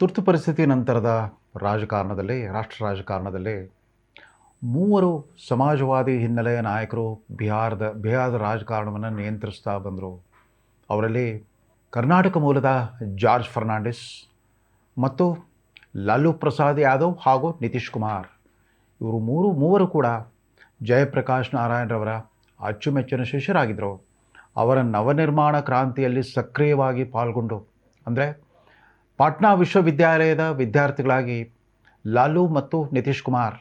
ತುರ್ತು ಪರಿಸ್ಥಿತಿ ನಂತರದ ರಾಜಕಾರಣದಲ್ಲಿ ರಾಷ್ಟ್ರ ರಾಜಕಾರಣದಲ್ಲಿ ಮೂವರು ಸಮಾಜವಾದಿ ಹಿನ್ನೆಲೆಯ ನಾಯಕರು ಬಿಹಾರದ ರಾಜಕಾರಣವನ್ನು ನಿಯಂತ್ರಿಸ್ತಾ ಬಂದರು. ಅವರಲ್ಲಿ ಕರ್ನಾಟಕ ಮೂಲದ ಜಾರ್ಜ್ ಫರ್ನಾಂಡಿಸ್ ಮತ್ತು ಲಾಲೂ ಪ್ರಸಾದ್ ಯಾದವ್ ಹಾಗೂ ನಿತೀಶ್ ಕುಮಾರ್ ಇವರು ಮೂವರು ಕೂಡ ಜಯಪ್ರಕಾಶ್ ನಾರಾಯಣರವರ ಅಚ್ಚುಮೆಚ್ಚಿನ ಶಿಷ್ಯರಾಗಿದ್ದರು. ಅವರ ನವನಿರ್ಮಾಣ ಕ್ರಾಂತಿಯಲ್ಲಿ ಸಕ್ರಿಯವಾಗಿ ಪಾಲ್ಗೊಂಡು ಅಂದರೆ ಪಾಟ್ನಾ ವಿಶ್ವವಿದ್ಯಾಲಯದ ವಿದ್ಯಾರ್ಥಿಗಳಾಗಿ ಲಾಲೂ ಮತ್ತು ನಿತೀಶ್ ಕುಮಾರ್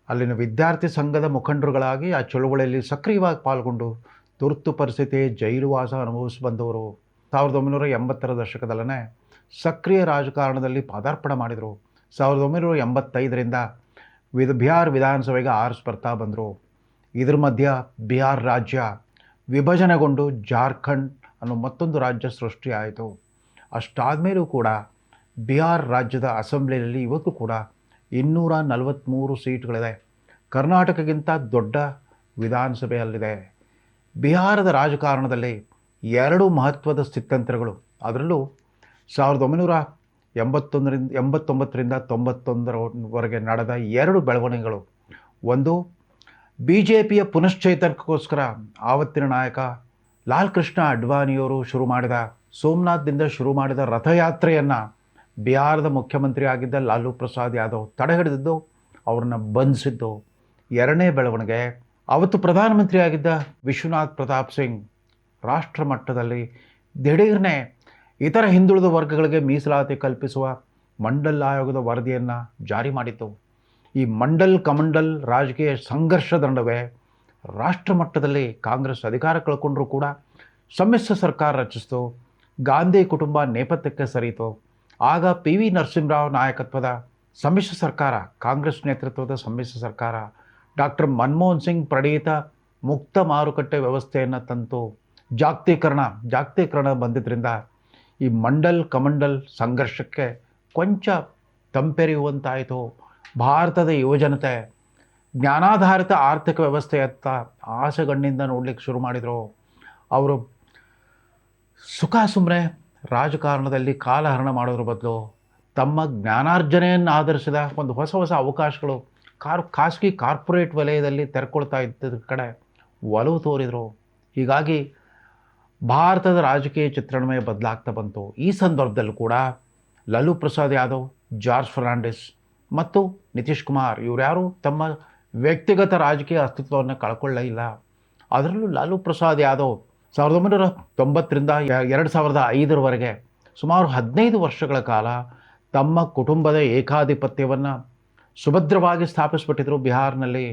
ಅಲ್ಲಿನ ವಿದ್ಯಾರ್ಥಿ ಸಂಘದ ಮುಖಂಡರುಗಳಾಗಿ ಆ ಚಳುವಳಿಯಲ್ಲಿ ಸಕ್ರಿಯವಾಗಿ ಪಾಲ್ಗೊಂಡು ತುರ್ತು ಪರಿಸ್ಥಿತಿ ಜೈಲುವಾಸ ಅನುಭವಿಸಿ ಬಂದವರು. 1980ರ ದಶಕದಲ್ಲೇ ಸಕ್ರಿಯ ರಾಜಕಾರಣದಲ್ಲಿ ಪಾದಾರ್ಪಣೆ ಮಾಡಿದರು. 1985ರಿಂದ ಬಿಹಾರ್ ವಿಧಾನಸಭೆಗೆ ಆರಿಸಿ ಬರ್ತಾ ಬಂದರು. ಇದರ ಮಧ್ಯ ಬಿಹಾರ್ ರಾಜ್ಯ ವಿಭಜನೆಗೊಂಡು ಜಾರ್ಖಂಡ್ ಅನ್ನೋ ಮತ್ತೊಂದು ರಾಜ್ಯ ಸೃಷ್ಟಿಯಾಯಿತು. ಅಷ್ಟಾದಮೇಲೂ ಕೂಡ ಬಿಹಾರ್ ರಾಜ್ಯದ ಅಸೆಂಬ್ಲಿಯಲ್ಲಿ ಇವತ್ತು ಕೂಡ 243 ಸೀಟ್ಗಳಿದೆ. ಕರ್ನಾಟಕಕ್ಕಿಂತ ದೊಡ್ಡ ವಿಧಾನಸಭೆಯಲ್ಲಿದೆ. ಬಿಹಾರದ ರಾಜಕಾರಣದಲ್ಲಿ 2 ಮಹತ್ವದ ಸ್ಥಿತ್ಯಂತರಗಳು, ಅದರಲ್ಲೂ 1989ರಿಂದ 91ರವರೆಗೆ ನಡೆದ 2 ಬೆಳವಣಿಗೆಗಳು. ಒಂದು, ಬಿ ಜೆ ಪಿಯ ಪುನಶ್ಚೇತನಕ್ಕೋಸ್ಕರ ಆವತ್ತಿನ ನಾಯಕ ಲಾಲ್ ಕೃಷ್ಣ ಅಡ್ವಾಣಿಯವರು ಸೋಮನಾಥ್ದಿಂದ ಶುರು ಮಾಡಿದ ರಥಯಾತ್ರೆಯನ್ನು ಬಿಹಾರದ ಮುಖ್ಯಮಂತ್ರಿ ಆಗಿದ್ದ ಲಾಲೂ ಪ್ರಸಾದ್ ಯಾದವ್ ತಡೆಹಿಡಿದಿದ್ದು, ಅವ್ರನ್ನ ಬಂಧಿಸಿದ್ದು. 2ನೇ ಬೆಳವಣಿಗೆ, ಅವತ್ತು ಪ್ರಧಾನಮಂತ್ರಿ ಆಗಿದ್ದ ವಿಶ್ವನಾಥ್ ಪ್ರತಾಪ್ ಸಿಂಗ್ ರಾಷ್ಟ್ರ ಮಟ್ಟದಲ್ಲಿ ದಿಢೀರ್ನೆ ಇತರ ಹಿಂದುಳಿದ ವರ್ಗಗಳಿಗೆ ಮೀಸಲಾತಿ ಕಲ್ಪಿಸುವ ಮಂಡಲ್ ಆಯೋಗದ ವರದಿಯನ್ನು ಜಾರಿ ಮಾಡಿತ್ತು. ಈ ಮಂಡಲ್ ಕಮಂಡಲ್ ರಾಜಕೀಯ ಸಂಘರ್ಷದ ನಡುವೆ ರಾಷ್ಟ್ರ ಮಟ್ಟದಲ್ಲಿ ಕಾಂಗ್ರೆಸ್ ಅಧಿಕಾರ ಕಳ್ಕೊಂಡ್ರೂ ಕೂಡ ಸಮ್ಮಿಶ್ರ ಸರ್ಕಾರ ರಚಿಸಿತು. ಗಾಂಧಿ ಕುಟುಂಬ ನೇಪಥ್ಯಕ್ಕೆ ಸರಿಯಿತು. ಆಗ ಪಿ ವಿ ನರಸಿಂಹರಾವ್ ನಾಯಕತ್ವದ ಸಮ್ಮಿಶ್ರ ಸರ್ಕಾರ, ಕಾಂಗ್ರೆಸ್ ನೇತೃತ್ವದ ಸಮ್ಮಿಶ್ರ ಸರ್ಕಾರ ಡಾಕ್ಟರ್ ಮನಮೋಹನ್ ಸಿಂಗ್ ಪ್ರಣೀತ ಮುಕ್ತ ಮಾರುಕಟ್ಟೆ ವ್ಯವಸ್ಥೆಯನ್ನು ತಂತು. ಜಾಗತೀಕರಣ ಬಂದಿದ್ದರಿಂದ ಈ ಮಂಡಲ್ ಕಮಂಡಲ್ ಸಂಘರ್ಷಕ್ಕೆ ಕೊಂಚ ತಂಪೆರೆಯುವಂತಾಯಿತು. ಭಾರತದ ಯುವಜನತೆ ಜ್ಞಾನಾಧಾರಿತ ಆರ್ಥಿಕ ವ್ಯವಸ್ಥೆಯತ್ತ ಆಸೆಗಣ್ಣಿಂದ ನೋಡಲಿಕ್ಕೆ ಶುರು ಮಾಡಿದರು. ಅವರು ಸುಮ್ಮನೆ ರಾಜಕಾರಣದಲ್ಲಿ ಕಾಲಹರಣ ಮಾಡೋದ್ರ ಬದಲು ತಮ್ಮ ಜ್ಞಾನಾರ್ಜನೆಯನ್ನು ಆಧರಿಸಿದ ಒಂದು ಹೊಸ ಅವಕಾಶಗಳು ಖಾಸಗಿ ಕಾರ್ಪೊರೇಟ್ ವಲಯದಲ್ಲಿ ತೆರೆಕೊಳ್ತಾ ಇದ್ದ ಕಡೆ ಒಲವು ತೋರಿದರು. ಹೀಗಾಗಿ ಭಾರತದ ರಾಜಕೀಯ ಚಿತ್ರಣವೇ ಬದಲಾಗ್ತಾ ಬಂತು. ಈ ಸಂದರ್ಭದಲ್ಲೂ ಕೂಡ ಲಾಲೂ ಪ್ರಸಾದ್ ಯಾದವ್, ಜಾರ್ಜ್ ಫರ್ನಾಂಡಿಸ್ ಮತ್ತು ನಿತೀಶ್ ಕುಮಾರ್ ಇವರ್ಯಾರು ತಮ್ಮ ವ್ಯಕ್ತಿಗತ ರಾಜಕೀಯ ಅಸ್ತಿತ್ವವನ್ನು ಕಳ್ಕೊಳ್ಳೇ ಇಲ್ಲ. ಅದರಲ್ಲೂ ಲಾಲೂ ಪ್ರಸಾದ್ ಯಾದವ್ 1990ರಿಂದ 2005ರವರೆಗೆ ಸುಮಾರು 15 ವರ್ಷಗಳ ಕಾಲ ತಮ್ಮ ಕುಟುಂಬದ ಏಕಾಧಿಪತ್ಯವನ್ನು ಸುಭದ್ರವಾಗಿ ಸ್ಥಾಪಿಸಿಬಿಟ್ಟಿದ್ರು ಬಿಹಾರ್ನಲ್ಲಿ.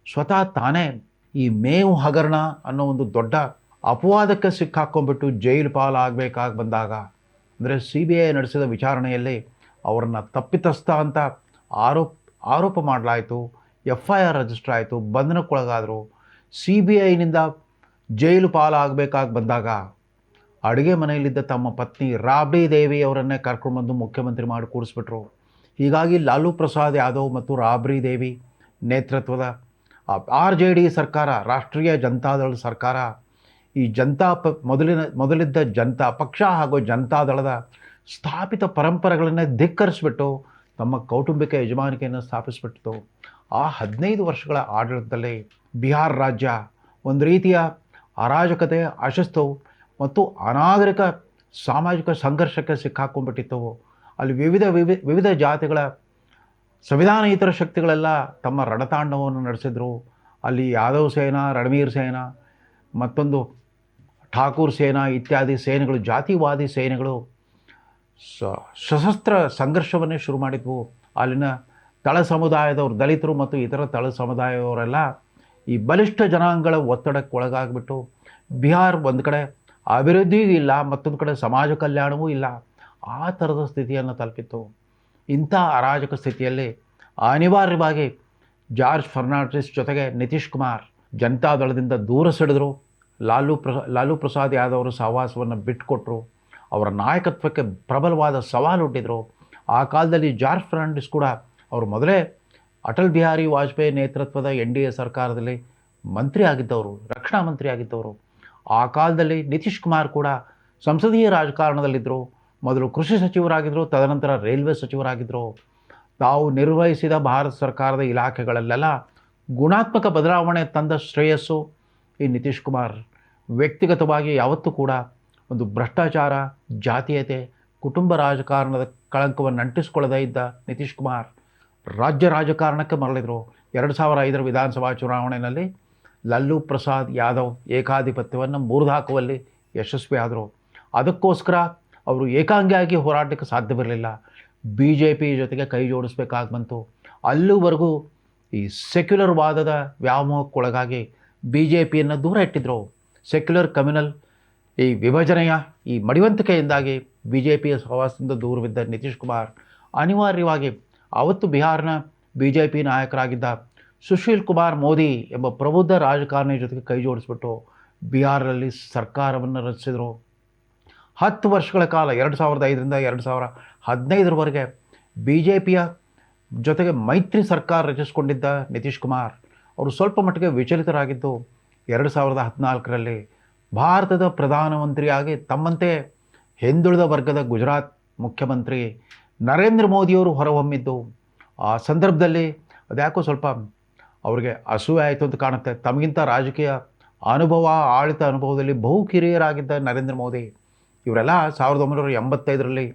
ಸ್ವತಃ ತಾನೇ ಈ ಮೇವು ಹಗರಣ ಅನ್ನೋ ಒಂದು ದೊಡ್ಡ ಅಪವಾದಕ್ಕೆ ಸಿಕ್ಕಾಕೊಂಡ್ಬಿಟ್ಟು ಜೈಲು ಪಾಲಾಗಬೇಕಾಗಿ ಬಂದಾಗ, ಅಂದರೆ CBI ನಡೆಸಿದ ವಿಚಾರಣೆಯಲ್ಲಿ ಅವರನ್ನು ತಪ್ಪಿತಸ್ಥ ಅಂತ ಆರೋಪ ಮಾಡಲಾಯಿತು. FIR ರಿಜಿಸ್ಟರ್ ಆಯಿತು, ಬಂಧನಕ್ಕೊಳಗಾದರು. CBIನಿಂದ ಜೈಲು ಪಾಲಾಗಬೇಕಾಗಿ ಬಂದಾಗ ಅಡುಗೆ ಮನೆಯಲ್ಲಿದ್ದ ತಮ್ಮ ಪತ್ನಿ ರಾಬ್ಡಿ ದೇವಿ ಅವರನ್ನೇ ಕರ್ಕೊಂಡ್ಬಂದು ಮುಖ್ಯಮಂತ್ರಿ ಮಾಡಿ ಕೂರಿಸ್ಬಿಟ್ರು. ಹೀಗಾಗಿ ಲಾಲೂ ಪ್ರಸಾದ್ ಯಾದವ್ ಮತ್ತು ರಾಬ್ಡಿ ದೇವಿ ನೇತೃತ್ವದ RJD ಸರ್ಕಾರ, ರಾಷ್ಟ್ರೀಯ ಜನತಾದಳ ಸರ್ಕಾರ, ಈ ಮೊದಲಿದ್ದ ಜನತಾ ಪಕ್ಷ ಹಾಗೂ ಜನತಾದಳದ ಸ್ಥಾಪಿತ ಪರಂಪರೆಗಳನ್ನೇ ಧಿಕ್ಕರಿಸಿಬಿಟ್ಟು ತಮ್ಮ ಕೌಟುಂಬಿಕ ಯಜಮಾನಿಕೆಯನ್ನು ಸ್ಥಾಪಿಸಿಬಿಟ್ಟಿತು. ಆ 15 ವರ್ಷಗಳ ಆಡಳಿತದಲ್ಲಿ ಬಿಹಾರ್ ರಾಜ್ಯ ಒಂದು ರೀತಿಯ ಅರಾಜಕತೆ, ಅಶಿಸ್ತು ಮತ್ತು ಅನಾಗರಿಕ ಸಾಮಾಜಿಕ ಸಂಘರ್ಷಕ್ಕೆ ಸಿಕ್ಕಾಕೊಂಡ್ಬಿಟ್ಟಿತ್ತು. ಅಲ್ಲಿ ವಿವಿಧ ಜಾತಿಗಳ ಸಂವಿಧಾನೇತರ ಶಕ್ತಿಗಳೆಲ್ಲ ತಮ್ಮ ರಣತಾಂಡವನ್ನು ನಡೆಸಿದರು. ಅಲ್ಲಿ ಯಾದವ್ ಸೇನಾ, ರಣವೀರ್ ಸೇನಾ, ಮತ್ತೊಂದು ಠಾಕೂರ್ ಸೇನಾ ಇತ್ಯಾದಿ ಸೇನೆಗಳು, ಜಾತಿವಾದಿ ಸೇನೆಗಳು ಸಶಸ್ತ್ರ ಸಂಘರ್ಷವನ್ನೇ ಶುರು ಮಾಡಿದ್ವು. ಅಲ್ಲಿನ ತಳ ಸಮುದಾಯದವರು, ದಲಿತರು ಮತ್ತು ಇತರ ತಳ ಸಮುದಾಯದವರೆಲ್ಲ ಈ ಬಲಿಷ್ಠ ಜನಾಂಗಗಳ ಒತ್ತಡಕ್ಕೆ ಒಳಗಾಗಿಬಿಟ್ಟು ಬಿಹಾರ್ ಒಂದು ಕಡೆ ಅಭಿವೃದ್ಧಿಯೂ ಇಲ್ಲ, ಮತ್ತೊಂದು ಕಡೆ ಸಮಾಜ ಕಲ್ಯಾಣವೂ ಇಲ್ಲ, ಆ ಥರದ ಸ್ಥಿತಿಯನ್ನು ತಲುಪಿತ್ತು. ಇಂಥ ಅರಾಜಕ ಸ್ಥಿತಿಯಲ್ಲಿ ಅನಿವಾರ್ಯವಾಗಿ ಜಾರ್ಜ್ ಫರ್ನಾಂಡಿಸ್ ಜೊತೆಗೆ ನಿತೀಶ್ ಕುಮಾರ್ ಜನತಾದಳದಿಂದ ದೂರ ಸೆಳೆದರು. ಲಾಲೂ ಪ್ರಸಾದ್ ಯಾದವ್ ಅವರ ಸಹವಾಸವನ್ನು ಬಿಟ್ಟುಕೊಟ್ರು. ಅವರ ನಾಯಕತ್ವಕ್ಕೆ ಪ್ರಬಲವಾದ ಸವಾಲು ಒಡ್ಡಿದರು. ಆ ಕಾಲದಲ್ಲಿ ಜಾರ್ಜ್ ಫರ್ನಾಂಡಿಸ್ ಕೂಡ ಅವರು ಮೊದಲೇ ಅಟಲ್ ಬಿಹಾರಿ ವಾಜಪೇಯಿ ನೇತೃತ್ವದ NDA ಸರ್ಕಾರದಲ್ಲಿ ಮಂತ್ರಿ ಆಗಿದ್ದವರು, ರಕ್ಷಣಾ ಮಂತ್ರಿ ಆಗಿದ್ದವರು. ಆ ಕಾಲದಲ್ಲಿ ನಿತೀಶ್ ಕುಮಾರ್ ಕೂಡ ಸಂಸದೀಯ ರಾಜಕಾರಣದಲ್ಲಿದ್ದರು. ಮೊದಲು ಕೃಷಿ ಸಚಿವರಾಗಿದ್ದರು, ತದನಂತರ ರೈಲ್ವೆ ಸಚಿವರಾಗಿದ್ದರು. ತಾವು ನಿರ್ವಹಿಸಿದ ಭಾರತ ಸರ್ಕಾರದ ಇಲಾಖೆಗಳಲ್ಲೆಲ್ಲ ಗುಣಾತ್ಮಕ ಬದಲಾವಣೆ ತಂದ ಶ್ರೇಯಸ್ಸು ಈ ನಿತೀಶ್ ಕುಮಾರ್. ವ್ಯಕ್ತಿಗತವಾಗಿ ಯಾವತ್ತೂ ಕೂಡ ಒಂದು ಭ್ರಷ್ಟಾಚಾರ, ಜಾತೀಯತೆ, ಕುಟುಂಬ ರಾಜಕಾರಣದ ಕಳಂಕವನ್ನು ಅಂಟಿಸಿಕೊಳ್ಳದೇ ಇದ್ದ ನಿತೀಶ್ ಕುಮಾರ್ ರಾಜ್ಯ ರಾಜಕಾರಣಕ್ಕೆ ಮರಳಿದರು. 2005 ವಿಧಾನಸಭಾ ಚುನಾವಣೆಯಲ್ಲಿ ಲಲ್ಲೂ ಪ್ರಸಾದ್ ಯಾದವ್ ಏಕಾಧಿಪತ್ಯವನ್ನು ಮುರಿದುಹಾಕುವಲ್ಲಿ ಯಶಸ್ವಿಯಾದರು. ಅದಕ್ಕೋಸ್ಕರ ಅವರು ಏಕಾಂಗಿಯಾಗಿ ಹೋರಾಟಕ್ಕೆ ಸಾಧ್ಯವಿರಲಿಲ್ಲ. BJP ಜೊತೆಗೆ ಕೈ ಜೋಡಿಸ್ಬೇಕಾಗಿ ಬಂತು. ಅಲ್ಲಿವರೆಗೂ ಈ ಸೆಕ್ಯುಲರ್ ವಾದದ ವ್ಯಾಮೋಹಕ್ಕೊಳಗಾಗಿ BJPಯನ್ನು ದೂರ ಇಟ್ಟಿದ್ದರು. ಸೆಕ್ಯುಲರ್ ಕಮ್ಯುನಲ್ ಈ ವಿಭಜನೆಯ ಈ ಮಡಿವಂತಿಕೆಯಿಂದಾಗಿ BJPಯ ಸಹವಾಸದಿಂದ ದೂರವಿದ್ದ ನಿತೀಶ್ ಕುಮಾರ್ ಅನಿವಾರ್ಯವಾಗಿ ಆವತ್ತು ಬಿಹಾರ್ನ BJP ನಾಯಕರಾಗಿದ್ದ ಸುಶೀಲ್ ಕುಮಾರ್ ಮೋದಿ ಎಂಬ ಪ್ರಬುದ್ಧ ರಾಜಕಾರಣಿ ಜೊತೆಗೆ ಕೈ ಜೋಡಿಸ್ಬಿಟ್ಟು ಬಿಹಾರಲ್ಲಿ ಸರ್ಕಾರವನ್ನು ರಚಿಸಿದರು. 10 ವರ್ಷಗಳ ಕಾಲ 2005ರಿಂದ 2015ರವರೆಗೆ BJPಯ ಜೊತೆಗೆ ಮೈತ್ರಿ ಸರ್ಕಾರ ರಚಿಸಿಕೊಂಡಿದ್ದ ನಿತೀಶ್ ಕುಮಾರ್ ಅವರು ಸ್ವಲ್ಪ ಮಟ್ಟಿಗೆ ವಿಚಲಿತರಾಗಿದ್ದು 2014ರಲ್ಲಿ ಭಾರತದ ಪ್ರಧಾನಮಂತ್ರಿಯಾಗಿ ತಮ್ಮಂತೆ ಹಿಂದುಳಿದ ವರ್ಗದ ಗುಜರಾತ್ ಮುಖ್ಯಮಂತ್ರಿ ನರೇಂದ್ರ ಮೋದಿಯವರು ಹೊರಹೊಮ್ಮಿದ್ದು. ಆ ಸಂದರ್ಭದಲ್ಲಿ ಅದ್ಯಾಕೋ ಸ್ವಲ್ಪ ಅವರಿಗೆ ಅಸೂಯೆ ಆಯಿತು ಅಂತ ಕಾಣುತ್ತೆ. ತಮಗಿಂತ ರಾಜಕೀಯ ಅನುಭವ, ಆಡಳಿತ ಅನುಭವದಲ್ಲಿ ಬಹು ಕಿರಿಯರಾಗಿದ್ದ ನರೇಂದ್ರ ಮೋದಿ ಇವರೆಲ್ಲ 1985ರಲ್ಲಿ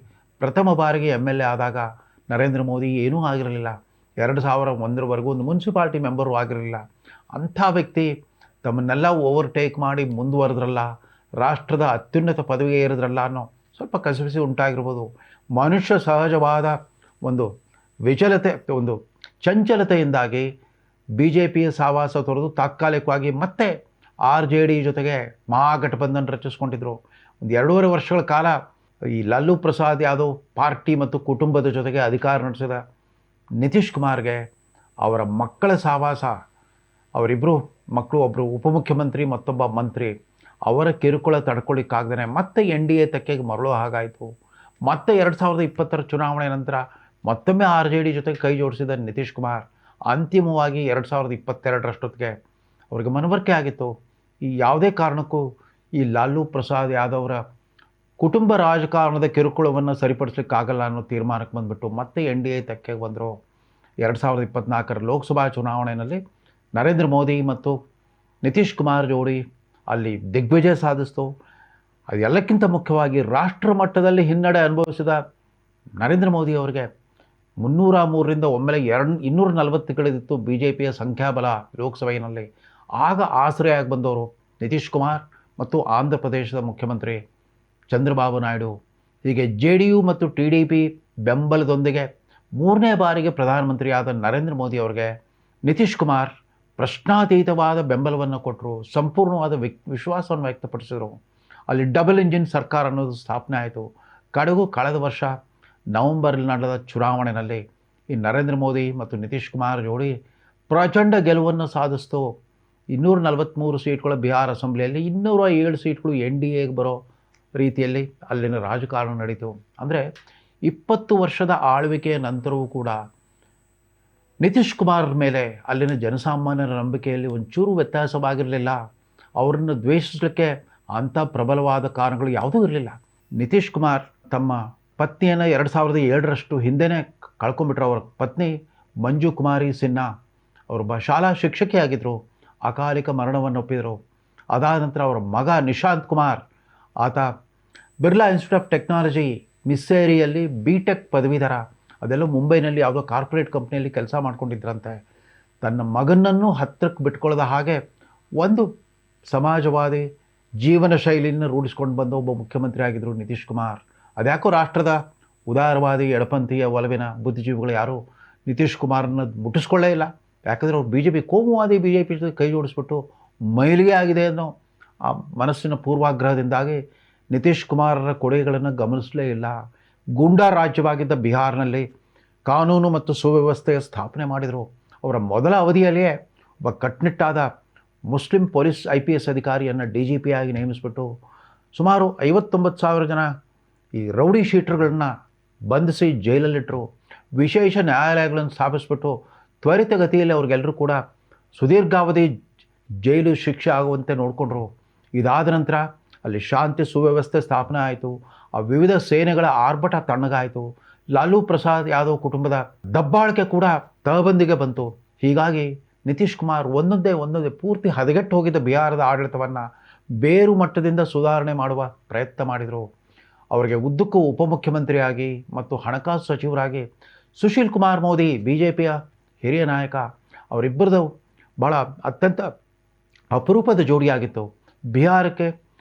ಪ್ರಥಮ ಬಾರಿಗೆ MLA ಆದಾಗ ನರೇಂದ್ರ ಮೋದಿ ಏನೂ ಆಗಿರಲಿಲ್ಲ. 2001ರವರೆಗೂ ಒಂದು ಮುನ್ಸಿಪಾಲ್ಟಿ ಮೆಂಬರು ಆಗಿರಲಿಲ್ಲ. ಅಂಥ ವ್ಯಕ್ತಿ ತಮ್ಮನ್ನೆಲ್ಲ ಓವರ್ಟೇಕ್ ಮಾಡಿ ಮುಂದುವರೆದ್ರಲ್ಲ, ರಾಷ್ಟ್ರದ ಅತ್ಯುನ್ನತ ಪದವಿಗೆ ಏರಿದ್ರಲ್ಲ ಅನ್ನೋ ಸ್ವಲ್ಪ ಕಸಿವಿಸಿ ಉಂಟಾಗಿರ್ಬೋದು. ಮನುಷ್ಯ ಸಹಜವಾದ ಒಂದು ವಿಚಲತೆ, ಒಂದು ಚಂಚಲತೆಯಿಂದಾಗಿ BJPಯ ಸಹವಾಸ ತೊರೆದು ತಾತ್ಕಾಲಿಕವಾಗಿ ಮತ್ತೆ RJD ಜೊತೆಗೆ ಮಹಾಗಠಬಂಧನ್ ರಚಿಸ್ಕೊಂಡಿದ್ರು. ಒಂದು 2.5 ವರ್ಷಗಳ ಕಾಲ ಈ ಲಲ್ಲೂ ಪ್ರಸಾದ್ ಯಾದವ್ ಪಾರ್ಟಿ ಮತ್ತು ಕುಟುಂಬದ ಜೊತೆಗೆ ಅಧಿಕಾರ ನಡೆಸಿದ ನಿತೀಶ್ ಕುಮಾರ್ಗೆ ಅವರ ಮಕ್ಕಳ ಸಹವಾಸ, ಅವರಿಬ್ಬರು ಮಕ್ಕಳು, ಒಬ್ಬರು ಉಪಮುಖ್ಯಮಂತ್ರಿ, ಮತ್ತೊಬ್ಬ ಮಂತ್ರಿ, ಅವರ ಕಿರುಕುಳ ತಡ್ಕೊಳ್ಳಿಕ್ಕಾಗ್ದೇ ಮತ್ತೆ NDA ತೆಕ್ಕೆಗೆ ಮರಳೋ ಹಾಗಾಯಿತು. ಮತ್ತೆ 2020ರ ಚುನಾವಣೆ ನಂತರ ಮತ್ತೊಮ್ಮೆ RJD ಜೊತೆಗೆ ಕೈ ಜೋಡಿಸಿದ ನಿತೀಶ್ ಕುಮಾರ್ ಅಂತಿಮವಾಗಿ 2022ರಷ್ಟೊತ್ತಿಗೆ ಅವರಿಗೆ ಮನವರಿಕೆ ಆಗಿತ್ತು, ಈ ಯಾವುದೇ ಕಾರಣಕ್ಕೂ ಈ ಲಾಲೂ ಪ್ರಸಾದ್ ಯಾದವ್ರ ಕುಟುಂಬ ರಾಜಕಾರಣದ ಕಿರುಕುಳವನ್ನು ಸರಿಪಡಿಸ್ಲಿಕ್ಕಾಗಲ್ಲ ಅನ್ನೋ ತೀರ್ಮಾನಕ್ಕೆ ಬಂದುಬಿಟ್ಟು ಮತ್ತೆ NDA ತೆಕ್ಕೆಗೆ ಬಂದರು. 2024ರ ಲೋಕಸಭಾ ಚುನಾವಣೆಯಲ್ಲಿ ನರೇಂದ್ರ ಮೋದಿ ಮತ್ತು ನಿತೀಶ್ ಕುಮಾರ್ ಜೋಡಿ ಅಲ್ಲಿ ದಿಗ್ವಿಜಯ ಸಾಧಿಸ್ತು. ಅದೆಲ್ಲಕ್ಕಿಂತ ಮುಖ್ಯವಾಗಿ ರಾಷ್ಟ್ರ ಮಟ್ಟದಲ್ಲಿ ಹಿನ್ನಡೆ ಅನುಭವಿಸಿದ ನರೇಂದ್ರ ಮೋದಿ ಅವರಿಗೆ 303ರಿಂದ ಒಮ್ಮೆಲೆ 240ಗಳಿತ್ತು BJPಯ ಸಂಖ್ಯಾಬಲ ಲೋಕಸಭೆಯಲ್ಲಿ. ಆಗ ಆಸರೆಯಾಗಿ ಬಂದವರು ನಿತೀಶ್ ಕುಮಾರ್ ಮತ್ತು ಆಂಧ್ರ ಪ್ರದೇಶದ ಮುಖ್ಯಮಂತ್ರಿ ಚಂದ್ರಬಾಬು ನಾಯ್ಡು. ಹೀಗೆ JDU ಮತ್ತು TDP ಬೆಂಬಲದೊಂದಿಗೆ 3ನೇ ಬಾರಿಗೆ ಪ್ರಧಾನಮಂತ್ರಿಯಾದ ನರೇಂದ್ರ ಮೋದಿ ಅವರಿಗೆ ನಿತೀಶ್ ಕುಮಾರ್ ಪ್ರಶ್ನಾತೀತವಾದ ಬೆಂಬಲವನ್ನು ಕೊಟ್ಟರು, ಸಂಪೂರ್ಣವಾದ ವಿಶ್ವಾಸವನ್ನು ವ್ಯಕ್ತಪಡಿಸಿದರು. ಅಲ್ಲಿ ಡಬಲ್ ಇಂಜಿನ್ ಸರ್ಕಾರ ಅನ್ನೋದು ಸ್ಥಾಪನೆ ಆಯಿತು. ಕಳೆದ ವರ್ಷ ನವೆಂಬರ್ನಲ್ಲಿ ನಡೆದ ಚುನಾವಣೆಯಲ್ಲಿ ಈ ನರೇಂದ್ರ ಮೋದಿ ಮತ್ತು ನಿತೀಶ್ ಕುಮಾರ್ ಜೋಡಿ ಪ್ರಚಂಡ ಗೆಲುವನ್ನು ಸಾಧಿಸ್ತು. 243 ಸೀಟ್ಗಳ ಬಿಹಾರ್ ಅಸೆಂಬ್ಲಿಯಲ್ಲಿ, 207 ಸೀಟ್ಗಳು NDAಗೆ ಬರೋ ರೀತಿಯಲ್ಲಿ ಅಲ್ಲಿನ ರಾಜಕಾರಣ ನಡೀತು. ಅಂದರೆ 20 ವರ್ಷದ ಆಳ್ವಿಕೆಯ ನಂತರವೂ ಕೂಡ ನಿತೀಶ್ ಕುಮಾರ್ ಮೇಲೆ ಅಲ್ಲಿನ ಜನಸಾಮಾನ್ಯರ ನಂಬಿಕೆಯಲ್ಲಿ ಒಂಚೂರು ವ್ಯತ್ಯಾಸವಾಗಿರಲಿಲ್ಲ. ಅವರನ್ನು ದ್ವೇಷಿಸಲಿಕ್ಕೆ ಅಂಥ ಪ್ರಬಲವಾದ ಕಾರಣಗಳು ಯಾವುದೂ ಇರಲಿಲ್ಲ. ನಿತೀಶ್ ಕುಮಾರ್ ತಮ್ಮ ಪತ್ನಿಯನ್ನು 2007ರಷ್ಟು ಹಿಂದೆಯೇ ಕಳ್ಕೊಂಡ್ಬಿಟ್ರು. ಅವರ ಪತ್ನಿ ಮಂಜು ಕುಮಾರಿ ಸಿನ್ಹಾ ಅವರೊಬ್ಬ ಶಾಲಾ ಶಿಕ್ಷಕಿಯಾಗಿದ್ದರು, ಅಕಾಲಿಕ ಮರಣವನ್ನು ಒಪ್ಪಿದರು. ಅದಾದ ನಂತರ ಅವರ ಮಗ ನಿಶಾಂತ್ ಕುಮಾರ್, ಆತ ಬಿರ್ಲಾ ಇನ್ಸ್ಟಿಟ್ಯೂಟ್ ಆಫ್ ಟೆಕ್ನಾಲಜಿ ಮಿಸ್ಸೇರಿಯಲ್ಲಿ BTech ಪದವೀಧರ. ಅದೆಲ್ಲ ಮುಂಬೈನಲ್ಲಿ ಯಾವುದೋ ಕಾರ್ಪೊರೇಟ್ ಕಂಪ್ನಿಯಲ್ಲಿ ಕೆಲಸ ಮಾಡ್ಕೊಂಡಿದ್ರಂತೆ. ತನ್ನ ಮಗನನ್ನು ಹತ್ತಿರಕ್ಕೆ ಬಿಟ್ಕೊಳ್ಳದ ಹಾಗೆ ಒಂದು ಸಮಾಜವಾದಿ ಜೀವನ ಶೈಲಿಯನ್ನು ರೂಢಿಸ್ಕೊಂಡು ಬಂದ ಒಬ್ಬ ಮುಖ್ಯಮಂತ್ರಿ ಆಗಿದ್ದರು ನಿತೀಶ್ ಕುಮಾರ್. ಅದ್ಯಾಕೋ ರಾಷ್ಟ್ರದ ಉದಾರವಾದಿ ಎಡಪಂಥೀಯ ಒಲವಿನ ಬುದ್ಧಿಜೀವಿಗಳು ಯಾರೂ ನಿತೀಶ್ ಕುಮಾರನ್ನ ಮುಟ್ಟಿಸ್ಕೊಳ್ಳೇ ಇಲ್ಲ. ಯಾಕಂದರೆ ಅವ್ರು BJP ಕೋಮುವಾದಿ BJP ಜೊತೆ ಕೈ ಜೋಡಿಸ್ಬಿಟ್ಟು ಮೈಲಿಗೆ ಆಗಿದೆ ಅನ್ನೋ ಆ ಮನಸ್ಸಿನ ಪೂರ್ವಾಗ್ರಹದಿಂದಾಗಿ ನಿತೀಶ್ ಕುಮಾರರ ಕೊಡುಗೆಗಳನ್ನು ಗಮನಿಸಲೇ ಇಲ್ಲ. ಗೂಂಡಾ ರಾಜ್ಯವಾಗಿದ್ದ ಬಿಹಾರ್ನಲ್ಲಿ ಕಾನೂನು ಮತ್ತು ಸುವ್ಯವಸ್ಥೆಯ ಸ್ಥಾಪನೆ ಮಾಡಿದರು. ಅವರ ಮೊದಲ ಅವಧಿಯಲ್ಲಿಯೇ ಒಬ್ಬ ಕಟ್ನಿಟ್ಟಾದ ಮುಸ್ಲಿಂ ಪೊಲೀಸ್ IPS ಅಧಿಕಾರಿಯನ್ನು DGP ಆಗಿ ನೇಮಿಸಿಬಿಟ್ಟು ಸುಮಾರು 59,000 ಜನ ಈ ರೌಡಿ ಶೀಟರ್ಗಳನ್ನ ಬಂಧಿಸಿ ಜೈಲಲ್ಲಿಟ್ಟರು. ವಿಶೇಷ ನ್ಯಾಯಾಲಯಗಳನ್ನು ಸ್ಥಾಪಿಸ್ಬಿಟ್ಟು ತ್ವರಿತಗತಿಯಲ್ಲಿ ಅವ್ರಿಗೆಲ್ಲರೂ ಕೂಡ ಸುದೀರ್ಘಾವಧಿ ಜೈಲು ಶಿಕ್ಷೆ ಆಗುವಂತೆ ನೋಡಿಕೊಂಡ್ರು. ಇದಾದ ನಂತರ ಅಲ್ಲಿ ಶಾಂತಿ ಸುವ್ಯವಸ್ಥೆ ಸ್ಥಾಪನೆ ಆಯಿತು. ಆ ವಿವಿಧ ಸೇನೆಗಳ ಆರ್ಭಟ ತಣ್ಣಗಾಯಿತು. ಲಾಲೂ ಪ್ರಸಾದ್ ಯಾದವ್ ಕುಟುಂಬದ ದಬ್ಬಾಳಿಕೆ ಕೂಡ ತಹಬಂದಿಗೆ ಬಂತು. ಹೀಗಾಗಿ ನಿತೀಶ್ ಕುಮಾರ್ ಒಂದೊಂದೇ ಪೂರ್ತಿ ಹದಗೆಟ್ಟು ಹೋಗಿದ್ದ ಬಿಹಾರದ ಆಡಳಿತವನ್ನು ಬೇರು ಮಟ್ಟದಿಂದ ಸುಧಾರಣೆ ಮಾಡುವ ಪ್ರಯತ್ನ ಮಾಡಿದರು. ಅವರಿಗೆ ಉದ್ದಕ್ಕೂ ಉಪಮುಖ್ಯಮಂತ್ರಿಯಾಗಿ ಮತ್ತು ಹಣಕಾಸು ಸಚಿವರಾಗಿ ಸುಶೀಲ್ ಕುಮಾರ್ ಮೋದಿ BJPಯ ಹಿರಿಯ ನಾಯಕ, ಅವರಿಬ್ಬರದು ಭಾಳ ಅತ್ಯಂತ ಅಪರೂಪದ ಜೋಡಿಯಾಗಿತ್ತು. ಬಿಹಾರಕ್ಕೆ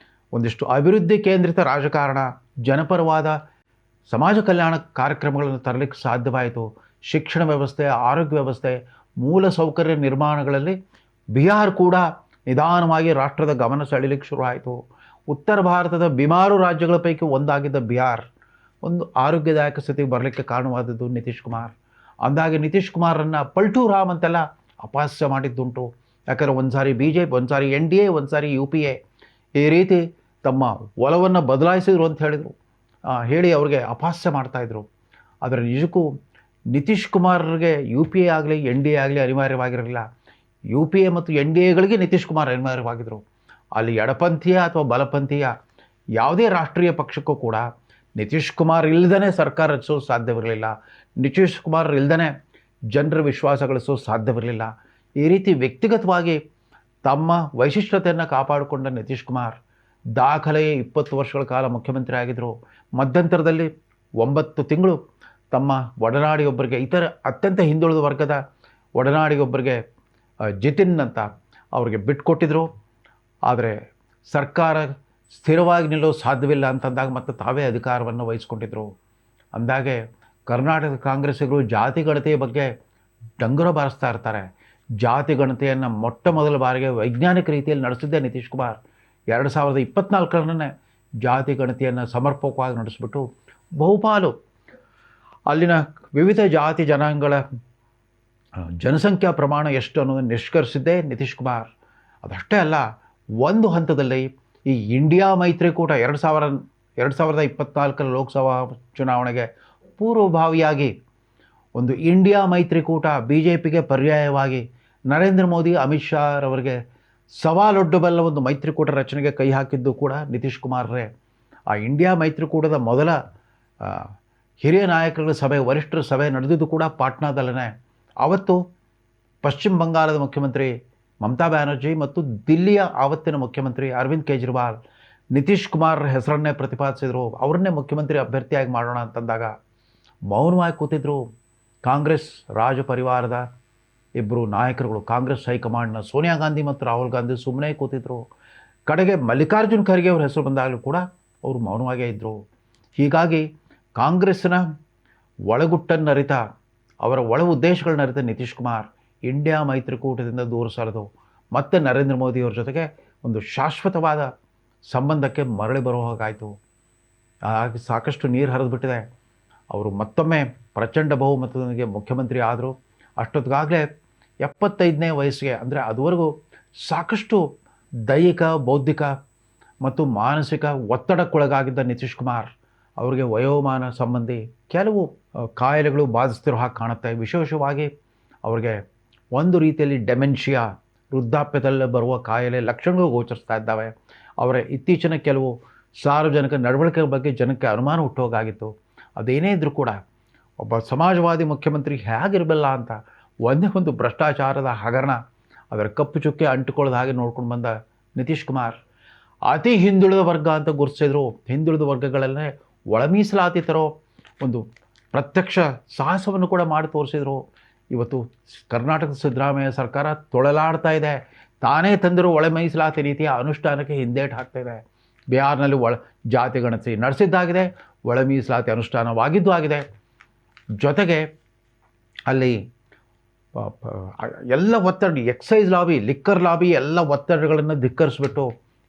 ಒಂದಿಷ್ಟು ಅಭಿವೃದ್ಧಿ ಕೇಂದ್ರಿತ ರಾಜಕಾರಣ, ಜನಪರವಾದ ಸಮಾಜ ಕಲ್ಯಾಣ ಕಾರ್ಯಕ್ರಮಗಳನ್ನು ತರಲಿಕ್ಕೆ ಸಾಧ್ಯವಾಯಿತು. ಶಿಕ್ಷಣ ವ್ಯವಸ್ಥೆ, ಆರೋಗ್ಯ ವ್ಯವಸ್ಥೆ, ಮೂಲಸೌಕರ್ಯ ನಿರ್ಮಾಣಗಳಲ್ಲಿ ಬಿಹಾರ ಕೂಡ ನಿಧಾನವಾಗಿ ರಾಷ್ಟ್ರದ ಗಮನ ಸೆಳೀಲಿಕ್ಕೆ ಶುರುವಾಯಿತು. ಉತ್ತರ ಭಾರತದ ಬಿಮಾರು ರಾಜ್ಯಗಳ ಪೈಕಿ ಒಂದಾಗಿದ್ದ ಬಿಹಾರ್ ಒಂದು ಆರೋಗ್ಯದಾಯಕ ಸ್ಥಿತಿಗೆ ಬರಲಿಕ್ಕೆ ಕಾರಣವಾದದ್ದು ನಿತೀಶ್ ಕುಮಾರ್. ಅಂದಾಗೆ ನಿತೀಶ್ ಕುಮಾರನ್ನು ಪಲ್ಟು ರಾಮ್ ಅಂತೆಲ್ಲ ಅಪಹಾಸ್ಯ ಮಾಡಿದ್ದುಂಟು. ಯಾಕಂದರೆ ಒಂದು ಸಾರಿ BJP, ಒಂದು ಸಾರಿ NDA, ಒಂದು ಸಾರಿ UPA ಈ ರೀತಿ ತಮ್ಮ ಒಲವನ್ನು ಬದಲಾಯಿಸಿದ್ರು ಅಂತ ಹೇಳಿ ಅವ್ರಿಗೆ ಅಪಹಾಸ್ಯ ಮಾಡ್ತಾಯಿದ್ರು. ಆದರೆ ನಿಜಕ್ಕೂ ನಿತೀಶ್ ಕುಮಾರ್ಗೆ UPA ಆಗಲಿ NDA ಆಗಲಿ ಅನಿವಾರ್ಯವಾಗಿರಲಿಲ್ಲ. UPA ಮತ್ತು NDAಗಳಿಗೆ ನಿತೀಶ್ ಕುಮಾರ್ ಅನಿವಾರ್ಯವಾಗಿದ್ದರು. ಅಲ್ಲಿ ಎಡಪಂಥೀಯ ಅಥವಾ ಬಲಪಂಥೀಯ ಯಾವುದೇ ರಾಷ್ಟ್ರೀಯ ಪಕ್ಷಕ್ಕೂ ಕೂಡ ನಿತೀಶ್ ಕುಮಾರ್ ಇಲ್ಲದೇ ಸರ್ಕಾರ ರಚಿಸೋದು ಸಾಧ್ಯವಿರಲಿಲ್ಲ. ನಿತೀಶ್ ಕುಮಾರ್ ಇಲ್ಲದೇ ಜನರ ವಿಶ್ವಾಸ ಗಳಿಸೋದು ಸಾಧ್ಯವಿರಲಿಲ್ಲ. ಈ ರೀತಿ ವ್ಯಕ್ತಿಗತವಾಗಿ ತಮ್ಮ ವೈಶಿಷ್ಟ್ಯತೆಯನ್ನು ಕಾಪಾಡಿಕೊಂಡ ನಿತೀಶ್ ಕುಮಾರ್ ದಾಖಲೆಯ 20 ವರ್ಷಗಳ ಕಾಲ ಮುಖ್ಯಮಂತ್ರಿ ಆಗಿದ್ದರು. ಮಧ್ಯಂತರದಲ್ಲಿ 9 ತಿಂಗಳು ತಮ್ಮ ಒಡನಾಡಿಗೊಬ್ಬರಿಗೆ, ಇತರ ಅತ್ಯಂತ ಹಿಂದುಳಿದ ವರ್ಗದ ಒಡನಾಡಿಗೊಬ್ಬರಿಗೆ ಜಿತಿನ್ ಅಂತ ಅವ್ರಿಗೆ ಬಿಟ್ಟುಕೊಟ್ಟಿದ್ರು. ಆದರೆ ಸರ್ಕಾರ ಸ್ಥಿರವಾಗಿ ನಿಲ್ಲೋದು ಸಾಧ್ಯವಿಲ್ಲ ಅಂತಂದಾಗ ಮತ್ತೆ ತಾವೇ ಅಧಿಕಾರವನ್ನು ವಹಿಸ್ಕೊಂಡಿದ್ರು. ಅಂದಾಗೆ ಕರ್ನಾಟಕ ಕಾಂಗ್ರೆಸ್ಸಿಗರು ಜಾತಿ ಗಣತಿಯ ಬಗ್ಗೆ ಡಂಗುರ ಬಾರಿಸ್ತಾ ಇರ್ತಾರೆ. ಜಾತಿ ಗಣತಿಯನ್ನು ಮೊಟ್ಟ ಮೊದಲ ಬಾರಿಗೆ ವೈಜ್ಞಾನಿಕ ರೀತಿಯಲ್ಲಿ ನಡೆಸಿದ್ದೇ ನಿತೀಶ್ ಕುಮಾರ್. 2024 ಜಾತಿ ಗಣತಿಯನ್ನು ಸಮರ್ಪಕವಾಗಿ ನಡೆಸಿಬಿಟ್ಟು ಬಹುಪಾಲು ಅಲ್ಲಿನ ವಿವಿಧ ಜಾತಿ ಜನಾಂಗಗಳ ಜನಸಂಖ್ಯಾ ಪ್ರಮಾಣ ಎಷ್ಟು ಅನ್ನೋದನ್ನು ನಿಷ್ಕರ್ಷಿಸಿದ್ದೇ ನಿತೀಶ್ ಕುಮಾರ್. ಅದಷ್ಟೇ ಅಲ್ಲ, ಒಂದು ಹಂತದಲ್ಲಿ ಈ ಇಂಡಿಯಾ ಮೈತ್ರಿಕೂಟ 2024 ಲೋಕಸಭಾ ಚುನಾವಣೆಗೆ ಪೂರ್ವಭಾವಿಯಾಗಿ ಒಂದು ಇಂಡಿಯಾ ಮೈತ್ರಿಕೂಟ BJPಗೆ ಪರ್ಯಾಯವಾಗಿ ನರೇಂದ್ರ ಮೋದಿ, ಅಮಿತ್ ಶಾ ರವರಿಗೆ ಸವಾಲೊಡ್ಡಬಲ್ಲ ಒಂದು ಮೈತ್ರಿಕೂಟ ರಚನೆಗೆ ಕೈ ಹಾಕಿದ್ದು ಕೂಡ ನಿತೀಶ್ ಕುಮಾರ್ರೇ. ಆ ಇಂಡಿಯಾ ಮೈತ್ರಿಕೂಟದ ಮೊದಲ ಹಿರಿಯ ನಾಯಕರ ಸಭೆ, ವರಿಷ್ಠರ ಸಭೆ ನಡೆದಿದ್ದು ಕೂಡ ಪಾಟ್ನಾದಲ್ಲೇ. ಆವತ್ತು ಪಶ್ಚಿಮ ಬಂಗಾಳದ ಮುಖ್ಯಮಂತ್ರಿ ಮಮತಾ ಬ್ಯಾನರ್ಜಿ ಮತ್ತು ದಿಲ್ಲಿಯ ಆವತ್ತಿನ ಮುಖ್ಯಮಂತ್ರಿ ಅರವಿಂದ್ ಕೇಜ್ರಿವಾಲ್ ನಿತೀಶ್ ಕುಮಾರ್ ಹೆಸರನ್ನೇ ಪ್ರತಿಪಾದಿಸಿದರು. ಅವರನ್ನೇ ಮುಖ್ಯಮಂತ್ರಿ ಅಭ್ಯರ್ಥಿಯಾಗಿ ಮಾಡೋಣ ಅಂತಂದಾಗ ಮೌನವಾಗಿ ಕೂತಿದ್ರು. ಕಾಂಗ್ರೆಸ್ ರಾಜ ಪರಿವಾರದ ಇಬ್ಬರು ನಾಯಕರುಗಳು, ಕಾಂಗ್ರೆಸ್ ಹೈಕಮಾಂಡ್ನ ಸೋನಿಯಾ ಗಾಂಧಿ ಮತ್ತು ರಾಹುಲ್ ಗಾಂಧಿ ಸುಮ್ಮನೆ ಕೂತಿದ್ರು. ಕಡೆಗೆ ಮಲ್ಲಿಕಾರ್ಜುನ್ ಖರ್ಗೆ ಅವ್ರ ಹೆಸರು ಬಂದಾಗಲೂ ಕೂಡ ಅವರು ಮೌನವಾಗೇ ಇದ್ದರು. ಹೀಗಾಗಿ ಕಾಂಗ್ರೆಸ್ನ ಒಳಗುಟ್ಟನ್ನರಿತ, ಅವರ ಒಳ ಉದ್ದೇಶಗಳನ್ನರಿತ ನಿತೀಶ್ ಕುಮಾರ್ ಇಂಡಿಯಾ ಮೈತ್ರಿಕೂಟದಿಂದ ದೂರ ಸರಿದು ಮತ್ತೆ ನರೇಂದ್ರ ಮೋದಿಯವ್ರ ಜೊತೆಗೆ ಒಂದು ಶಾಶ್ವತವಾದ ಸಂಬಂಧಕ್ಕೆ ಮರಳಿ ಬರೋ ಹಾಗಾಯಿತು. ಹಾಗೆ ಸಾಕಷ್ಟು ನೀರು ಹರಿದುಬಿಟ್ಟಿದೆ. ಅವರು ಮತ್ತೊಮ್ಮೆ ಪ್ರಚಂಡ ಬಹುಮತದೊಂದಿಗೆ ಮುಖ್ಯಮಂತ್ರಿ ಆದರು. ಅಷ್ಟೊತ್ತಿಗಾಗಲೇ 75ನೇ ವಯಸ್ಸಿಗೆ, ಅಂದರೆ ಅದುವರೆಗೂ ಸಾಕಷ್ಟು ದೈಹಿಕ, ಬೌದ್ಧಿಕ ಮತ್ತು ಮಾನಸಿಕ ಒತ್ತಡಕ್ಕೊಳಗಾಗಿದ್ದ ನಿತೀಶ್ ಕುಮಾರ್ ಅವರಿಗೆ ವಯೋಮಾನ ಸಂಬಂಧಿ ಕೆಲವು ಕಾಯಿಲೆಗಳು ಬಾಧಿಸ್ತಿರೋ ಹಾಗೆ ಕಾಣುತ್ತೆ. ವಿಶೇಷವಾಗಿ ಅವರಿಗೆ ಒಂದು ರೀತಿಯಲ್ಲಿ ಡೆಮೆನ್ಷಿಯಾ, ವೃದ್ಧಾಪ್ಯದಲ್ಲಿ ಬರುವ ಕಾಯಿಲೆ ಲಕ್ಷಣಗಳು ಗೋಚರಿಸ್ತಾ ಇದ್ದಾವೆ. ಅವರ ಇತ್ತೀಚಿನ ಕೆಲವು ಸಾರ್ವಜನಿಕ ನಡವಳಿಕೆ ಬಗ್ಗೆ ಜನಕ್ಕೆ ಅನುಮಾನ ಹುಟ್ಟೋಗಾಗಿತ್ತು. ಅದೇನೇ ಇದ್ದರೂ ಕೂಡ ಒಬ್ಬ ಸಮಾಜವಾದಿ ಮುಖ್ಯಮಂತ್ರಿ ಹೇಗಿರಬಲ್ಲ ಅಂತ ಒಂದೇ ಒಂದು ಭ್ರಷ್ಟಾಚಾರದ ಹಗರಣ, ಅದರ ಕಪ್ಪು ಚುಕ್ಕೆ ಅಂಟಿಕೊಳ್ಳದ ಹಾಗೆ ನೋಡ್ಕೊಂಡು ಬಂದ ನಿತೀಶ್ ಕುಮಾರ್ ಅತಿ ಹಿಂದುಳಿದ ವರ್ಗ ಅಂತ ಗುರುತಿಸಿದ್ರು. ಹಿಂದುಳಿದ ವರ್ಗಗಳಲ್ಲೇ ಒಳ ಮೀಸಲಾತಿ ತರೋ ಒಂದು ಪ್ರತ್ಯಕ್ಷ ಸಾಹಸವನ್ನು ಕೂಡ ಮಾಡಿ ತೋರಿಸಿದರು. ಇವತ್ತು ಕರ್ನಾಟಕದ ಸಿದ್ದರಾಮಯ್ಯ ಸರ್ಕಾರ ತೊಳಲಾಡ್ತಾ ಇದೆ. ತಾನೇ ತಂದಿರೋ ಒಳ ಮೀಸಲಾತಿ ನೀತಿಯ ಅನುಷ್ಠಾನಕ್ಕೆ ಹಿಂದೇಟು ಹಾಕ್ತಾ ಇದೆ. ಬಿಹಾರ್ನಲ್ಲಿ ಜಾತಿ ಗಣತಿ ನಡೆಸಿದ್ದಾಗಿದೆ, ಒಳ ಮೀಸಲಾತಿ ಅನುಷ್ಠಾನವಾಗಿದ್ದು ಆಗಿದೆ. ಜೊತೆಗೆ ಅಲ್ಲಿ ಎಲ್ಲ ಒತ್ತಡ, ಎಕ್ಸೈಸ್ ಲಾಬಿ, ಲಿಕ್ಕರ್ ಲಾಬಿ ಎಲ್ಲ ಒತ್ತಡಗಳನ್ನು ಧಿಕ್ಕರಿಸ್ಬಿಟ್ಟು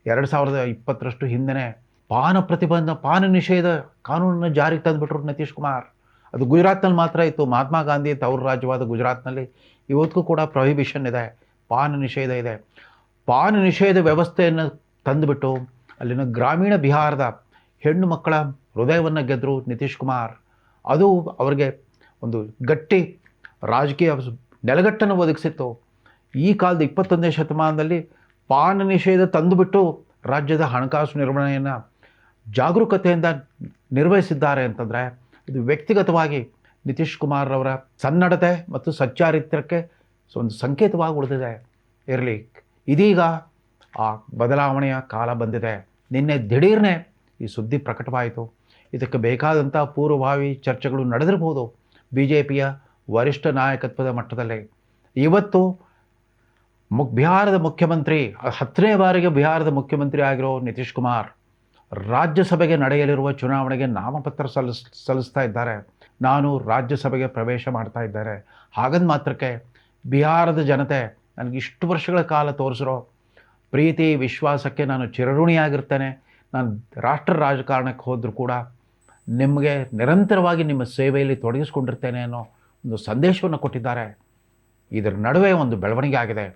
2020 ಹಿಂದೆ ಪಾನ ನಿಷೇಧ ಕಾನೂನನ್ನು ಜಾರಿಗೆ ತಂದುಬಿಟ್ರು ನಿತೀಶ್ ಕುಮಾರ್. ಅದು ಗುಜರಾತ್ನಲ್ಲಿ ಮಾತ್ರ ಇತ್ತು. ಮಹಾತ್ಮ ಗಾಂಧಿ ತವರು ರಾಜ್ಯವಾದ ಗುಜರಾತ್ನಲ್ಲಿ ಇವತ್ತಿಗೂ ಕೂಡ ಪ್ರೊಹಿಬಿಷನ್ ಇದೆ, ಪಾನ ನಿಷೇಧ ಇದೆ. ಪಾನ ನಿಷೇಧ ವ್ಯವಸ್ಥೆಯನ್ನು ತಂದುಬಿಟ್ಟು ಅಲ್ಲಿನ ಗ್ರಾಮೀಣ ಬಿಹಾರದ ಹೆಣ್ಣು ಮಕ್ಕಳ ಹೃದಯವನ್ನು ಗೆದ್ದರು ನಿತೀಶ್ ಕುಮಾರ್. ಅದು ಅವರಿಗೆ ಒಂದು ಗಟ್ಟಿ ರಾಜಕೀಯ ನೆಲಗಟ್ಟನ್ನು ಒದಗಿಸಿತ್ತು. ಈ ಕಾಲದ 21ನೇ ಶತಮಾನದಲ್ಲಿ ಪಾನ ನಿಷೇಧ ತಂದುಬಿಟ್ಟು ರಾಜ್ಯದ ಹಣಕಾಸು ನಿರ್ವಹಣೆಯನ್ನು ಜಾಗರೂಕತೆಯಿಂದ ನಿರ್ವಹಿಸಿದ್ದಾರೆ ಅಂತಂದರೆ ಇದು ವ್ಯಕ್ತಿಗತವಾಗಿ ನಿತೀಶ್ ಕುಮಾರ್ ಅವರ ಸನ್ನಡತೆ ಮತ್ತು ಸಚ್ಚಾರಿತ್ರಕ್ಕೆ ಒಂದು ಸಂಕೇತವಾಗಿ ಉಳಿದಿದೆ. ಇರಲಿ, ಇದೀಗ ಆ ಬದಲಾವಣೆಯ ಕಾಲ ಬಂದಿದೆ. ನಿನ್ನೆ ದಿಢೀರ್ನೆ ಈ ಸುದ್ದಿ ಪ್ರಕಟವಾಯಿತು. ಇದಕ್ಕೆ ಬೇಕಾದಂಥ ಪೂರ್ವಭಾವಿ ಚರ್ಚೆಗಳು ನಡೆದಿರ್ಬೋದು BJPಯ ವರಿಷ್ಠ ನಾಯಕತ್ವದ ಮಟ್ಟದಲ್ಲಿ. ಇವತ್ತು ಬಿಹಾರದ ಮುಖ್ಯಮಂತ್ರಿ, 10ನೇ ಬಾರಿಗೆ ಬಿಹಾರದ ಮುಖ್ಯಮಂತ್ರಿ ಆಗಿರೋ ನಿತೀಶ್ ಕುಮಾರ್ ರಾಜ್ಯಸಭೆಗೆ ನಡೆಯಲಿರುವ ಚುನಾವಣೆಗೆ ನಾಮಪತ್ರ ಸಲ್ಲಿಸ್ತಾ ಇದ್ದಾರೆ. ನಾನು ರಾಜ್ಯಸಭೆಗೆ ಪ್ರವೇಶ ಮಾಡ್ತಾ ಇದ್ದಾರೆ. ಹಾಗಂದ ಮಾತ್ರಕ್ಕೆ ಬಿಹಾರದ ಜನತೆ ನನಗೆ ಇಷ್ಟು ವರ್ಷಗಳ ಕಾಲ ತೋರಿಸಿರೋ ಪ್ರೀತಿ ವಿಶ್ವಾಸಕ್ಕೆ ನಾನು ಚಿರಋಣಿಯಾಗಿರ್ತೇನೆ. ನಾನು ರಾಷ್ಟ್ರ ರಾಜಕಾರಣಕ್ಕೆ ಹೋದರೂ ಕೂಡ ನಿಮಗೆ ನಿರಂತರವಾಗಿ ನಿಮ್ಮ ಸೇವೆಯಲ್ಲಿ ತೊಡಗಿಸ್ಕೊಂಡಿರ್ತೇನೆ ಅನ್ನೋ ಒಂದು ಸಂದೇಶವನ್ನು ಕೊಟ್ಟಿದ್ದಾರೆ. ಇದರ ನಡುವೆ ಒಂದು ಬೆಳವಣಿಗೆ ಆಗಿದೆ.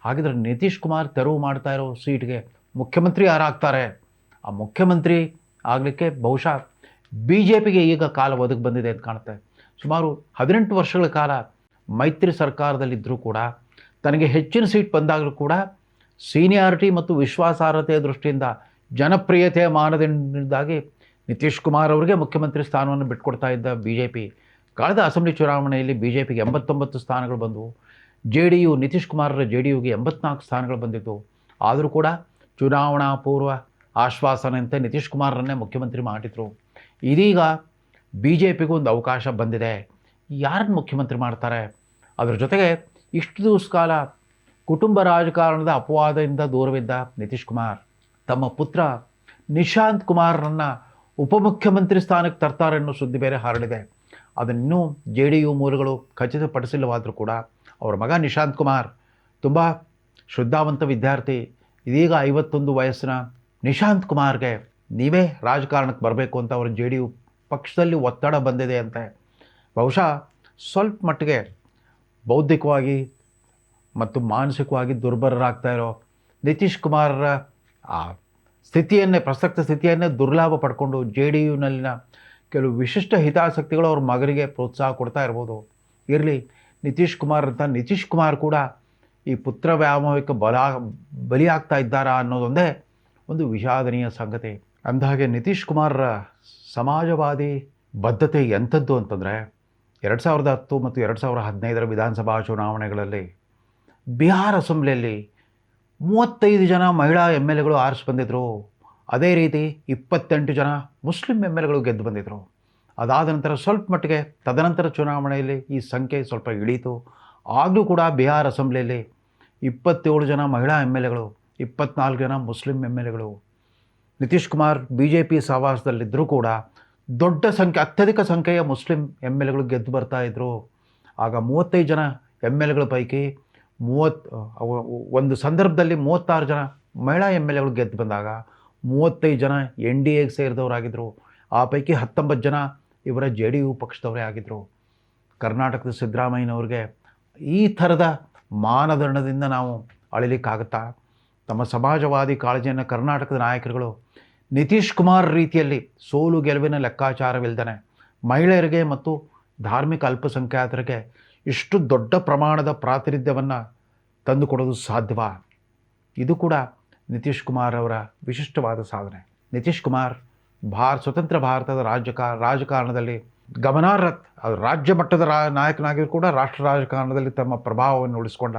ಹಾಗಿದ್ರೆ ನಿತೀಶ್ ಕುಮಾರ್ ತೆರವು ಮಾಡ್ತಾ ಇರೋ ಸೀಟ್ಗೆ ಮುಖ್ಯಮಂತ್ರಿ ಯಾರಾಗ್ತಾರೆ? ಆ ಮುಖ್ಯಮಂತ್ರಿ ಆಗಲಿಕ್ಕೆ ಬಹುಶಃ BJPಗೆ ಈಗ ಕಾಲ ಒದಗಿ ಬಂದಿದೆ ಅಂತ ಕಾಣುತ್ತೆ. ಸುಮಾರು 18 ವರ್ಷಗಳ ಕಾಲ ಮೈತ್ರಿ ಸರ್ಕಾರದಲ್ಲಿದ್ದರೂ ಕೂಡ ತನಗೆ ಹೆಚ್ಚಿನ ಸೀಟ್ ಬಂದಾಗಲೂ ಕೂಡ ಸೀನಿಯಾರಿಟಿ ಮತ್ತು ವಿಶ್ವಾಸಾರ್ಹತೆಯ ದೃಷ್ಟಿಯಿಂದ ಜನಪ್ರಿಯತೆಯ ಮಾನದಂಡದಿಂದಾಗಿ ನಿತೀಶ್ ಕುಮಾರ್ ಅವರಿಗೆ ಮುಖ್ಯಮಂತ್ರಿ ಸ್ಥಾನವನ್ನು ಬಿಟ್ಕೊಡ್ತಾ ಇದ್ದ BJP ಕಳೆದ ಅಸೆಂಬ್ಲಿ ಚುನಾವಣೆಯಲ್ಲಿ BJPಗೆ 89 ಸ್ಥಾನಗಳು ಬಂದವು. JDU ನಿತೀಶ್ ಕುಮಾರರ JDUಗೆ 84 ಸ್ಥಾನಗಳು ಬಂದಿತ್ತು. ಆದರೂ ಕೂಡ ಚುನಾವಣಾ ಪೂರ್ವ ಆಶ್ವಾಸನೆಯಂತೆ ನಿತೀಶ್ ಕುಮಾರರನ್ನೇ ಮುಖ್ಯಮಂತ್ರಿ ಮಾಡಿದರು. ಇದೀಗ BJPಗೂ ಒಂದು ಅವಕಾಶ ಬಂದಿದೆ. ಯಾರನ್ನು ಮುಖ್ಯಮಂತ್ರಿ ಮಾಡ್ತಾರೆ? ಅದರ ಜೊತೆಗೆ ಇಷ್ಟು ದಿವಸ ಕಾಲ ಕುಟುಂಬ ರಾಜಕಾರಣದ ಅಪವಾದದಿಂದ ದೂರವಿದ್ದ ನಿತೀಶ್ ಕುಮಾರ್ ತಮ್ಮ ಪುತ್ರ ನಿಶಾಂತ್ ಕುಮಾರ್ರನ್ನು ಉಪಮುಖ್ಯಮಂತ್ರಿ ಸ್ಥಾನಕ್ಕೆ ತರ್ತಾರೆ ಅನ್ನೋ ಸುದ್ದಿ ಬೇರೆ ಹರಡಿದೆ. ಅದನ್ನೂ JDU ಮೂಲಗಳು ಖಚಿತಪಡಿಸಿಲ್ಲವಾದರೂ ಕೂಡ ಅವರ ಮಗ ನಿಶಾಂತ್ ಕುಮಾರ್ ತುಂಬ ಶ್ರದ್ಧಾವಂತ ವಿದ್ಯಾರ್ಥಿ. ಇದೀಗ 51 ವಯಸ್ಸಿನ ನಿಶಾಂತ್ ಕುಮಾರ್ಗೆ ನೀವೇ ರಾಜಕಾರಣಕ್ಕೆ ಬರಬೇಕು ಅಂತ ಅವರ JDU ಪಕ್ಷದಲ್ಲಿ ಒತ್ತಡ ಬಂದಿದೆ ಅಂತೆ. ಬಹುಶಃ ಸ್ವಲ್ಪ ಮಟ್ಟಿಗೆ ಬೌದ್ಧಿಕವಾಗಿ ಮತ್ತು ಮಾನಸಿಕವಾಗಿ ದುರ್ಬಲರಾಗ್ತಾ ಇರೋ ನಿತೀಶ್ ಕುಮಾರರ ಆ ಪ್ರಸಕ್ತ ಸ್ಥಿತಿಯನ್ನೇ ದುರ್ಲಾಭ ಪಡ್ಕೊಂಡು JDUನಲ್ಲಿನ ಕೆಲವು ವಿಶಿಷ್ಟ ಹಿತಾಸಕ್ತಿಗಳು ಅವ್ರ ಮಗನಿಗೆ ಪ್ರೋತ್ಸಾಹ ಕೊಡ್ತಾ ಇರ್ಬೋದು. ಇರಲಿ, ನಿತೀಶ್ ಕುಮಾರ್ ಕೂಡ ಈ ಪುತ್ರ ವ್ಯಾಮೋಹಕ್ಕೆ ಬಲಿಯಾಗ್ತಾ ಇದ್ದಾರಾ ಅನ್ನೋದೊಂದೇ ಒಂದು ವಿಷಾದನೀಯ ಸಂಗತಿ. ಅಂದಹಾಗೆ ನಿತೀಶ್ ಕುಮಾರ್ರ ಸಮಾಜವಾದಿ ಬದ್ಧತೆ ಎಂಥದ್ದು ಅಂತಂದರೆ 2010 ಮತ್ತು 2015 ವಿಧಾನಸಭಾ ಚುನಾವಣೆಗಳಲ್ಲಿ ಬಿಹಾರ್ ಅಸೆಂಬ್ಲಿಯಲ್ಲಿ 35 ಜನ ಮಹಿಳಾ MLAಗಳು ಆರಿಸಿ ಬಂದಿದ್ದರು. ಅದೇ ರೀತಿ 28 ಜನ ಮುಸ್ಲಿಂ MLAಗಳು ಗೆದ್ದು ಬಂದಿದ್ದರು. ಅದಾದ ನಂತರ ಸ್ವಲ್ಪ ಮಟ್ಟಿಗೆ ತದನಂತರ ಚುನಾವಣೆಯಲ್ಲಿ ಈ ಸಂಖ್ಯೆ ಸ್ವಲ್ಪ ಇಳೀತು. ಆಗಲೂ ಕೂಡ ಬಿಹಾರ್ ಅಸೆಂಬ್ಲಿಯಲ್ಲಿ 27 ಜನ ಮಹಿಳಾ MLAಗಳು, 24 ಜನ ಮುಸ್ಲಿಂ MLAಗಳು. ನಿತೀಶ್ ಕುಮಾರ್ BJP ಸಹವಾಸದಲ್ಲಿದ್ದರೂ ಕೂಡ ಅತ್ಯಧಿಕ ಸಂಖ್ಯೆಯ ಮುಸ್ಲಿಂ MLAಗಳು ಗೆದ್ದು ಬರ್ತಾಯಿದ್ರು. ಆಗ 35 ಜನ MLAಗಳ ಪೈಕಿ ಒಂದು ಸಂದರ್ಭದಲ್ಲಿ 36 ಜನ ಮಹಿಳಾ MLAಗಳು ಗೆದ್ದು ಬಂದಾಗ 35 ಜನ NDAಗೆ ಸೇರಿದವರಾಗಿದ್ದರು. ಆ ಪೈಕಿ 19 ಜನ ಇವರ JDU ಪಕ್ಷದವರೇ ಆಗಿದ್ದರು. ಕರ್ನಾಟಕದ ಸಿದ್ದರಾಮಯ್ಯನವ್ರಿಗೆ ಈ ಥರದ ಮಾನದಂಡದಿಂದ ನಾವು ಅಳಿಲಿಕ್ಕಾಗುತ್ತಾ? ತಮ್ಮ ಸಮಾಜವಾದಿ ಕಾಳಜಿಯನ್ನು ಕರ್ನಾಟಕದ ನಾಯಕರುಗಳು ನಿತೀಶ್ ಕುಮಾರ್ ರೀತಿಯಲ್ಲಿ ಸೋಲು ಗೆಲುವಿನ ಲೆಕ್ಕಾಚಾರವಿಲ್ಲದೇ ಮಹಿಳೆಯರಿಗೆ ಮತ್ತು ಧಾರ್ಮಿಕ ಅಲ್ಪಸಂಖ್ಯಾತರಿಗೆ ಇಷ್ಟು ದೊಡ್ಡ ಪ್ರಮಾಣದ ಪ್ರಾತಿನಿಧ್ಯವನ್ನು ತಂದುಕೊಡೋದು ಸಾಧ್ಯವಾ? ಇದು ಕೂಡ ನಿತೀಶ್ ಕುಮಾರ್ ಅವರ ವಿಶಿಷ್ಟವಾದ ಸಾಧನೆ. ನಿತೀಶ್ ಕುಮಾರ್ ಸ್ವತಂತ್ರ ಭಾರತದ ರಾಜಕಾರಣದಲ್ಲಿ ಗಮನಾರ್ಹ ರಾಜ್ಯ ಮಟ್ಟದ ನಾಯಕನಾಗಿಯೂ ಕೂಡ ರಾಷ್ಟ್ರ ರಾಜಕಾರಣದಲ್ಲಿ ತಮ್ಮ ಪ್ರಭಾವವನ್ನು ಉಳಿಸ್ಕೊಂಡ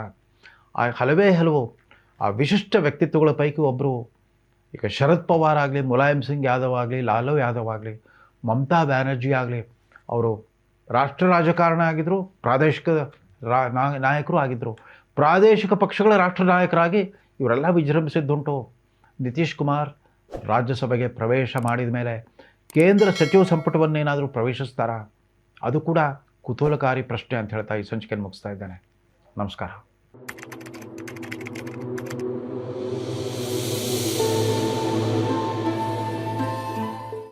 ಹಲವು ವಿಶಿಷ್ಟ ವ್ಯಕ್ತಿತ್ವಗಳ ಪೈಕಿ ಒಬ್ಬರು. ಈಗ ಶರದ್ ಪವಾರ್ ಆಗಲಿ, ಮುಲಾಯಂ ಸಿಂಗ್ ಯಾದವ್ ಆಗಲಿ, ಲಾಲು ಯಾದವ್ ಆಗಲಿ, ಮಮತಾ ಬ್ಯಾನರ್ಜಿ ಆಗಲಿ, ಅವರು ರಾಷ್ಟ್ರ ರಾಜಕಾರಣ ಆಗಿದ್ದರು, ಪ್ರಾದೇಶಿಕ ನಾಯಕರು ಆಗಿದ್ದರು. ಪ್ರಾದೇಶಿಕ ಪಕ್ಷಗಳ ರಾಷ್ಟ್ರ ನಾಯಕರಾಗಿ ಇವರೆಲ್ಲ ವಿಜೃಂಭಿಸಿದ್ದುಂಟು. ನಿತೀಶ್ ಕುಮಾರ್ ರಾಜ್ಯಸಭೆಗೆ ಪ್ರವೇಶ ಮಾಡಿದ ಮೇಲೆ ಕೇಂದ್ರ ಸಚಿವ ಸಂಪುಟವನ್ನೇನಾದರೂ ಪ್ರವೇಶಿಸ್ತಾರಾ? ಅದು ಕೂಡ ಕುತೂಹಲಕಾರಿ ಪ್ರಶ್ನೆ ಅಂತ ಹೇಳ್ತಾ ಈ ಸಂಚಿಕೆಯನ್ನು ಮುಗಿಸ್ತಾ ಇದ್ದೇನೆ. ನಮಸ್ಕಾರ.